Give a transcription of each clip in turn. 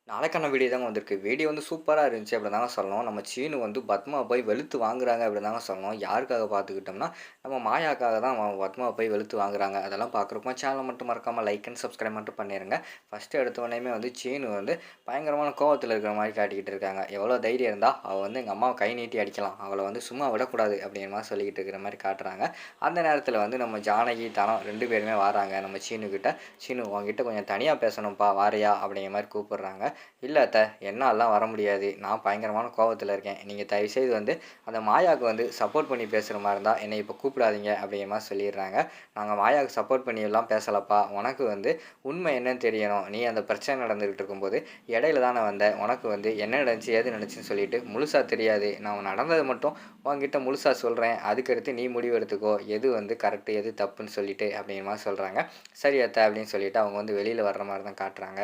நாளைக்கான வீடியோ தாங்க வந்திருக்கு. வீடியோ வந்து சூப்பரா இருந்துச்சு அப்படி தாங்க சொல்லணும். நம்ம சீனு வந்து பத்மாவ போய் வெளுத்து வாங்குறாங்க அப்படி தாங்க சொல்லணும். யாருக்காக பார்த்துக்கிட்டோம்னா, நம்ம மாயாக்காக தான் பத்மாவ போய் வெளுத்து வாங்குறாங்க. அதெல்லாம் பார்க்குறப்போ சேனல மட்டும் மறக்காம லைக் அண்ட் சப்ஸ்கிரைப் மட்டும் பண்ணிருங்க. ஃபர்ஸ்ட்டு எடுத்த உடனேயுமே வந்து சீனு வந்து பயங்கரமான கோவத்தில இருக்கிற மாரி காட்டிக்கிட்டு இருக்காங்க. எவ்வளோ தைரியம் இருந்தா அவ வந்து எங்க அம்மாவ கை நீட்டி அடிக்கலாம். அவள வந்து சும்மா விடக்கூடாது அப்படிங்கிற மாரி சொல்லிக்கிட்டு இருக்கிற மாரி காட்டுறாங்க. அந்த நேரத்தில வந்து நம்ம ஜானகி, தனம் 2 பேருமே வாராங்க நம்ம சீனு கிட்ட. "சீனு உன்கிட்ட கொஞ்சம் தனியா பேசணும்ப்பா வாரியா?" அப்படிங்கிற மாரி கூப்பிடுறாங்க. "இல்ல அத்த, என்னால்லாம் வர முடியாது. நான் பயங்கரமான கோவத்தில இருக்கேன். நீங்க தயவுசெய்து வந்து அந்த மாயாவுக்கு வந்து சப்போர்ட் பண்ணி பேசுற மாரி இருந்தா, என்னைய இப்ப கூப்பிடாதீங்க." அப்படிங்கிற மாரி சொல்லிடுறாங்க. "நாங்க மாயாவுக்கு சப்போர்ட் பண்ணிலாம் பேசலப்பா. உனக்கு வந்து உண்மை என்னன்னு தெரியணும். நீ அந்த பிரச்சனை நடந்துகிட்டு இருக்கும்போது இடையில தானே வந்த. உனக்கு வந்து என்ன நடந்துச்சு, ஏது நடந்துச்சுன்னு சொல்லிட்டு முழுசா தெரியாது. நான் நடந்தத மட்டும் உன்கிட்ட முழுசா சொல்றேன். அதுக்கடுத்து நீ முடிவு எடுத்துக்கோ. எது வந்து கரெக்ட்டு, எது தப்புன்னு சொல்லிட்டு." அப்படிங்கிற மாரி சொல்றாங்க. "சரி அத்த." அப்படின்னு சொல்லிட்டு அவங்க வந்து வெளியில வர்ற மாரி தான் காட்டுறாங்க.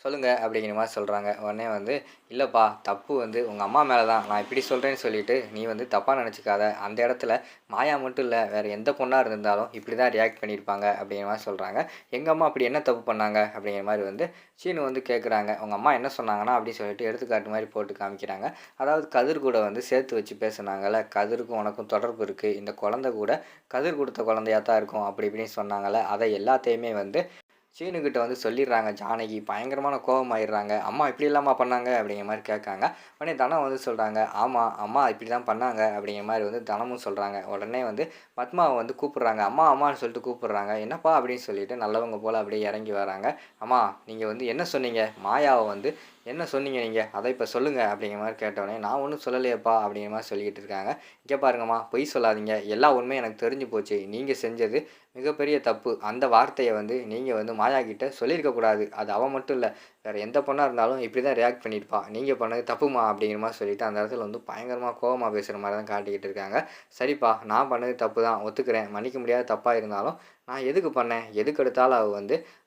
"சொல்லுங்க." அப்படிங்கிற மாரி சொல்றாங்க. உடனே வந்து, "இல்லப்பா, தப்பு வந்து உங்க அம்மா மேல தான். நான் இப்படி சொல்றேன்னு சொல்லிட்டு, நீ வந்து தப்பா நெனச்சுக்காத. அந்த இடத்துல மாயா மட்டும் இல்ல, வேற எந்த பொண்ணா இருந்திருந்தாலும் இப்படி தான் ரியாக்ட் பண்ணியிருப்பாங்க." அப்படிங்கிற மாரி சொல்றாங்க. "எங்க அம்மா அப்படி என்ன தப்பு பண்ணாங்க?" அப்படிங்கிற மாரி வந்து சீனு வந்து கேட்குறாங்க. "உங்க அம்மா என்ன சொன்னாங்கன்னா?" அப்படின்னு சொல்லிட்டு எடுத்துக்காட்டு மாரி போட்டு காமிக்கிறாங்க. அதாவது கதிர் கூட வந்து சேர்த்து வச்சு பேசுனாங்கல்ல. "கதிருக்கும் உனக்கும் தொடர்பு இருக்கு. இந்த குழந்தை கூட கதிர் குடுத்த குழந்தையா தான் இருக்கும்." அப்படி இப்படின்னு சொன்னாங்கல்ல. அத எல்லாத்தையுமே வந்து சீனுக்கிட்ட வந்து சொல்லிடுறாங்க ஜானகி. பயங்கரமான கோவமாயிடுறாங்க. "அம்மா இப்படியெல்லாமா பண்ணாங்க?" அப்படிங்கிற மாரி கேட்காங்க. உடனே தனம் வந்து சொல்றாங்க, "ஆமா, அம்மா இப்படி தான் பண்ணாங்க." அப்படிங்கிற மாரி வந்து தனமும் சொல்றாங்க. உடனே வந்து பத்மாவ வந்து கூப்பிடுறாங்க. "அம்மா, அம்மான்னு" சொல்லிட்டு கூப்பிடுறாங்க. "என்னப்பா?" அப்படின்னு சொல்லிட்டு நல்லவங்க போல அப்படியே இறங்கி வராங்க. "அம்மா, நீங்க வந்து என்ன சொன்னீங்க? மாயாவ வந்து என்ன சொன்னீங்க நீங்க? அத இப்ப சொல்லுங்க." அப்படிங்கிற மாரி கேட்டவுடனே, "நான் ஒண்ணும் சொல்லலையேப்பா." அப்படிங்கிற மாரி சொல்லிக்கிட்டு இருக்காங்க. "இங்க பாருங்கம்மா, பொய் சொல்லாதீங்க. எல்லா உண்மையும் எனக்கு தெரிஞ்சு போச்சு. நீங்க செஞ்சது மிகப்பெரிய தப்பு. அந்த வார்த்தைய வந்து நீங்க வந்து மாயா கிட்ட சொல்லியிருக்க கூடாது. அது அவ மட்டும் இல்ல. வேற எந்த பொண்ணா இருந்தாலும் இப்படி தான் ரியாக்ட் பண்ணியிருப்பா. நீங்க பண்ணது தப்பும்மா." அப்படிங்கிற மாரி சொல்லிட்டு அந்த இடத்துல வந்து பயங்கரமா கோவமா பேசுற மாரி தான் காட்டிக்கிட்டு இருக்காங்க. "சரிப்பா, நான் பண்ணது தப்பு தான். ஒத்துக்கிறேன். மன்னிக்க முடியாத தப்பா இருந்தாலும், நான் எதுக்கு பண்ணேன்? எதுக்கெடுத்தாலும்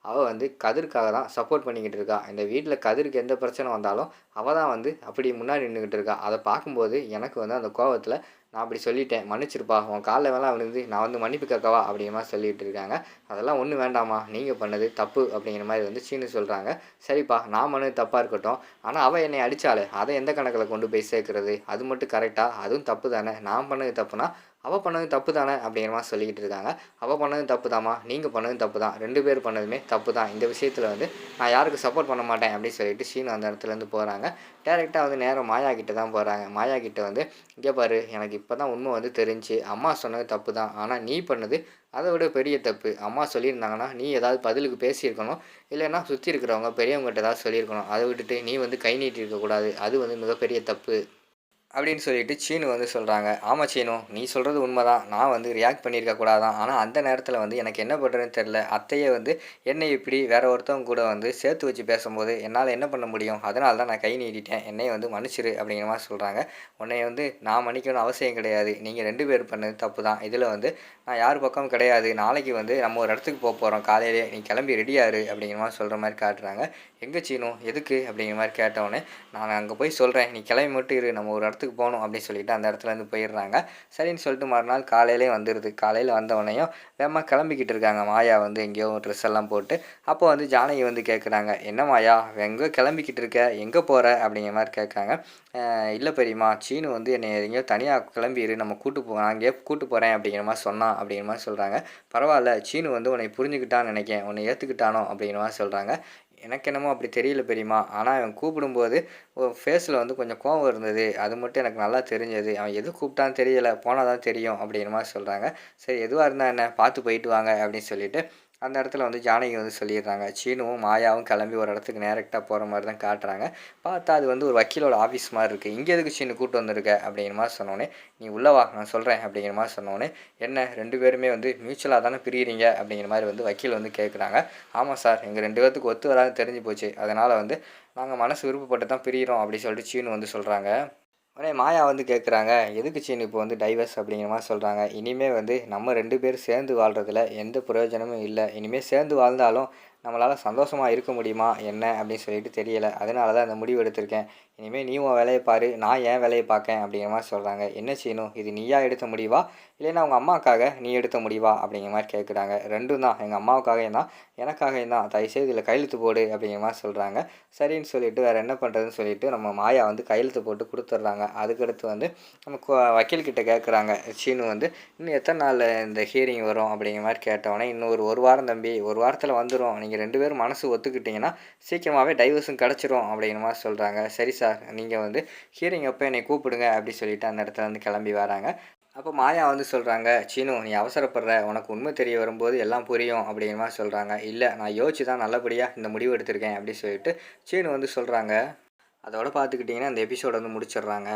அவ வந்து கதிருக்காக தான் சப்போர்ட் பண்ணிக்கிட்டு இருக்கா. இந்த வீட்ல கதிருக்கு எந்த பிரச்சனை வந்தாலும், அவ தான் வந்து அப்படி முன்னாடி நின்னுகிட்டு இருக்கா. அத பார்க்கும்போது எனக்கு வந்து அந்த கோவத்துல நான் அப்படி சொல்லிட்டேன். மன்னிச்சிருப்பா. உன் கால்ல வேணா விழுந்து நான் வந்து மன்னிப்பு கேட்கவா?" அப்படிங்கிற மாரி சொல்லிட்டு இருக்காங்க. "அதெல்லாம் ஒண்ணும் வேண்டாம்மா. நீங்க பண்ணது தப்பு." அப்படிங்கிற மாரி வந்து சீனு சொல்றாங்க. "சரிப்பா, நான் பண்ணது தப்பா இருக்கட்டும். ஆனா அவ என்னைய அடிச்சாளே, அத எந்த கணக்குல கொண்டு போய் சேர்க்கிறது? அது மட்டும் கரெக்ட்டா? அதுவும் தப்பு தானே. நான் பண்ணது தப்புனா, அவ பண்ணது தப்பு தானே." அப்படிங்கிற மாரி சொல்லிக்கிட்டு இருக்காங்க. "அவ பண்ணதும் தப்பு தாம்மா. நீங்க பண்ணதும் தப்பு தான். 2 பேர் பண்ணதுமே தப்பு தான். இந்த விஷயத்துல வந்து நான் யாருக்கும் சப்போர்ட் பண்ண மாட்டேன்." அப்படின்னு சொல்லிட்டு சீனு அந்த இடத்துலேருந்து போறாங்க. டைரக்ட்டா வந்து நேரா மாயா கிட்ட தான் போறாங்க. மாயா கிட்ட வந்து, "இங்க பாரு, எனக்கு இப்ப தான் உண்மை வந்து தெரிஞ்சுச்சு. அம்மா சொன்னது தப்பு தான். ஆனா நீ பண்ணது அத விட பெரிய தப்பு. அம்மா சொல்லியிருந்தாங்கன்னா, நீ ஏதாவது பதிலுக்கு பேசியிருக்கணும். இல்லைன்னா சுத்தி இருக்கிறவங்க பெரியவங்ககிட்ட ஏதாவது சொல்லியிருக்கணும். அத விட்டுட்டு நீ வந்து கை நீட்டியிருக்க கூடாது. அது வந்து மிகப்பெரிய தப்பு." அப்படின்னு சொல்லிட்டு சீனு வந்து சொல்றாங்க. "ஆமா சீனு, நீ சொல்றது உண்மதான். நான் வந்து ரியாக்ட் பண்ணியிருக்க கூடாதான். ஆனா அந்த நேரத்தில வந்து எனக்கு என்ன பண்றதுன்னு தெரியல. அத்தையே வந்து என்னை இப்படி வேற ஒருத்தவங்க கூட வந்து சேர்த்து வச்சு பேசும்போது, என்னால என்ன பண்ண முடியும்? அதனால தான் நான் கை நீட்டிட்டேன். என்னைய வந்து மன்னிச்சிரு." அப்படிங்கிற மாரி சொல்றாங்க. உன்னைய வந்து நான் மன்னிக்கணும்னு அவசியம் கிடையாது. நீங்க 2 பேர் பண்ணது தப்பு தான். இதில வந்து நான் யார் பக்கமும் கிடையாது. நாளைக்கு வந்து நம்ம ஒரு இடத்துக்கு போப்போறோம் காலையிலேயே. நீ கிளம்பி ரெடியா இரு." அப்படிங்கிற மாரி சொல்ற மாரி காட்டுறாங்க. "எங்க சீனு? எதுக்கு?" அப்படிங்கிற மாரி கேட்டவுடனே, "நான் அங்க போய் சொல்றேன். நீ கிளம்பி மட்டும் இரு. நம்ம ஒரு இடத்துக்கு போணும்." அப்படின்னு சொல்லிட்டு அந்த இடத்துலேருந்து போயிடுறாங்க. சரின்னு சொல்லிட்டு மறுநாள் காலையிலேயே வந்துருது. காலையில வந்தவுடனேயும் வேகமா கிளம்பிக்கிட்டு இருக்காங்க மாயா வந்து எங்கேயோ ட்ரெஸ் எல்லாம் போட்டு. அப்போ வந்து ஜானகி வந்து கேட்குறாங்க, "என்ன மாயா, எங்கோ கிளம்பிக்கிட்டு இருக்க? எங்க போற?" அப்படிங்கிற மாரி கேட்குறாங்க. இல்ல பெரியம்மா, சீனு வந்து என்னைய எங்கேயோ தனியா கிளம்பி இரு. நம்ம நான் எங்கேயோ கூட்டு போறேன்." அப்படிங்கிற மாரி சொன்னான் அப்படிங்கிற மாரி சொல்றாங்க. "பரவால்ல, சீனு வந்து உன்னைய புரிஞ்சுக்கிட்டான்னு நெனைக்கிறேன். உன்னை ஏத்துக்கிட்டானோ?" அப்படிங்கிற மாரி சொல்றாங்க. "எனக்கு என்னமோ அப்படி தெரியல பெரியம்மா. ஆனா அவன் கூப்பிடும்போது ஃபேஸில வந்து கொஞ்சம் கோவம் இருந்தது. அது மட்டும் எனக்கு நல்லா தெரிஞ்சது. அவன் எதுக்கு கூப்பிட்டான்னு தெரியல. போனா தான் தெரியும்." அப்படிங்கிற மாரி சொல்றாங்க. "சரி, எதுவா இருந்தா என்ன? பார்த்து போயிட்டு வாங்க." அப்படின்னு சொல்லிட்டு அந்த இடத்துல வந்து ஜானகி வந்து சொல்லிடுறாங்க. சீனுவும், மாயாவும் கிளம்பி ஒரு இடத்துக்கு டைரக்ட்டா போற மாரி தான் காட்டுறாங்க. பார்த்தா அது வந்து ஒரு வக்கீலோட ஆஃபீஸ் மாரி இருக்கு. "இங்க எதுக்கு சீனு கூட்டு வந்திருக்க?" அப்படிங்கிற மாரி சொன்னோனே, "நீ உள்ள வா, நான் சொல்றேன்." அப்படிங்கிற மாரி சொன்னோனே, "என்ன 2 பேருமே வந்து மியூச்சுவலா தானே பிரியிறீங்க?" அப்படிங்கிற மாரி வந்து வக்கீல் வந்து கேட்குறாங்க. "ஆமா சார். எங்க 2 பேத்துக்கு ஒத்து வராதுன்னு தெரிஞ்சு போச்சு. அதனால வந்து நாங்க மனசு விருப்பப்பட்டு தான் பிரியிறோம்." அப்படி சொல்லிட்டு சீனு வந்து சொல்றாங்க. உடனே மாயா வந்து கேட்குறாங்க, "எதுக்கு சீனு இப்போ வந்து டைவர்ஸ்?" அப்படிங்கிற மாரி சொல்றாங்க. "இனிமே வந்து நம்ம 2 பேரும் சேர்ந்து வாழ்றதுல எந்த பிரயோஜனமும் இல்ல. இனிமே சேர்ந்து வாழ்ந்தாலும் நம்மளால் சந்தோஷமாக இருக்க முடியுமா என்ன அப்படின்னு சொல்லிட்டு தெரியல. அதனால தான் இந்த முடிவு எடுத்திருக்கேன். இனிமேல் நீ உன் வேலையை பாரு, நான் என் வேலையை பார்க்கேன் அப்படிங்கிற மாதிரி சொல்கிறாங்க. என்ன செய்யணும், இது நீயா எடுத்த முடிவா இல்லைன்னா அவங்க அம்மாவுக்காக நீ எடுத்த முடிவா அப்படிங்கிற மாதிரி கேட்குறாங்க. ரெண்டும் தான், எங்கள் அம்மாவுக்காகவும் தான் எனக்காகவும் தான், தயவுசெய்து இதில் கையெழுத்து போடு அப்படிங்கிற மாதிரி சொல்கிறாங்க. சரின்னு சொல்லிட்டு வேறு என்ன பண்ணுறதுன்னு சொல்லிட்டு நம்ம மாயா வந்து கையெழுத்து போட்டு கொடுத்துட்றாங்க. அதுக்கடுத்து வந்து நம்ம வக்கீல்கிட்ட கேட்குறாங்க. சீனு வந்து இன்னும் எத்தனை நாள் இந்த ஹியரிங் வரும் அப்படிங்கிற மாதிரி கேட்டவொடனே, இன்னும் ஒரு வாரம் தம்பி, ஒரு வாரத்தில் வந்துடும், நீங்கள் 2 பேரும் மனசு ஒத்துக்கிட்டிங்கன்னா சீக்கிரமாகவே டைவர்ஸும் கிடச்சிரும் அப்படிங்கிற மாதிரி சொல்கிறாங்க. சரி சார், நீங்கள் வந்து ஹியரிங் அப்போ என்னை கூப்பிடுங்க அப்படி சொல்லிட்டு அந்த இடத்துல வந்து கிளம்பி வராங்க. அப்போ மாயா வந்து சொல்கிறாங்க, சீனு நீ அவசரப்படுற, உனக்கு உண்மை தெரிய வரும்போது எல்லாம் புரியும் அப்படிங்கிற மாதிரி சொல்கிறாங்க. இல்லை, நான் யோசிச்சு தான் நல்லபடியாக இந்த முடிவு எடுத்திருக்கேன் அப்படி சொல்லிட்டு சீனு வந்து சொல்கிறாங்க. அதோட பார்த்துக்கிட்டிங்கன்னா இந்த எபிசோட வந்து முடிச்சிடுறாங்க.